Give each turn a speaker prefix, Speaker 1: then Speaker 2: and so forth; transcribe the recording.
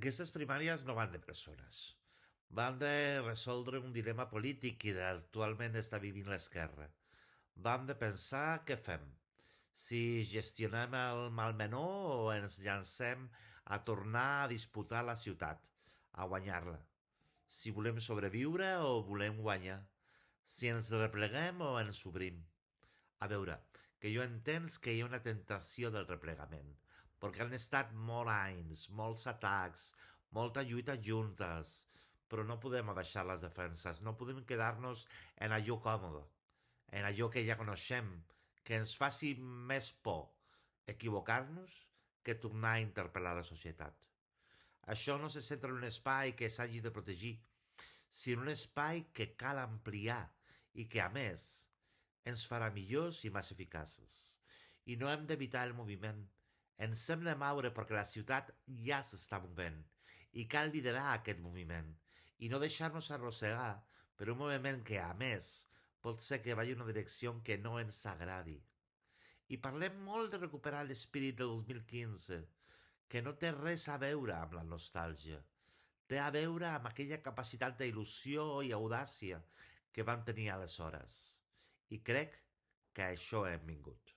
Speaker 1: Aquestes primàries no van de persones. Van de resoldre un dilema polític que actualment està vivint l'esquerra. Vam de pensar què fem. Si gestionem el mal menor o ens llancem a tornar a disputar la ciutat, a guanyar-la. Si volem sobreviure o volem guanyar. Si ens repleguem o ens obrim. A veure, que jo entenc que hi ha una tentació del replegament, perquè han estat molts anys, molts atacs, molta lluita juntes, però no podem abaixar les defenses, no podem quedar-nos en allò còmode, en allò que ja coneixem, que ens faci més por equivocar-nos que tornar a interpel·lar la societat. Això no se centra en un espai que s'hagi de protegir, sinó en un espai que cal ampliar i que, a més, ens farà millors i més eficaços. I no hem d'evitar el moviment. Ens hem de moure perquè la ciutat ja s'està movent i cal liderar aquest moviment i no deixar-nos arrossegar per un moviment que, a més, pot ser que vagi en una direcció que no ens agradi. I parlem molt de recuperar l'espírit del 2015, que no té res a veure amb la nostàlgia. Té a veure amb aquella capacitat d'il·lusió i audàcia que vam tenir aleshores. I crec que a això hem vingut.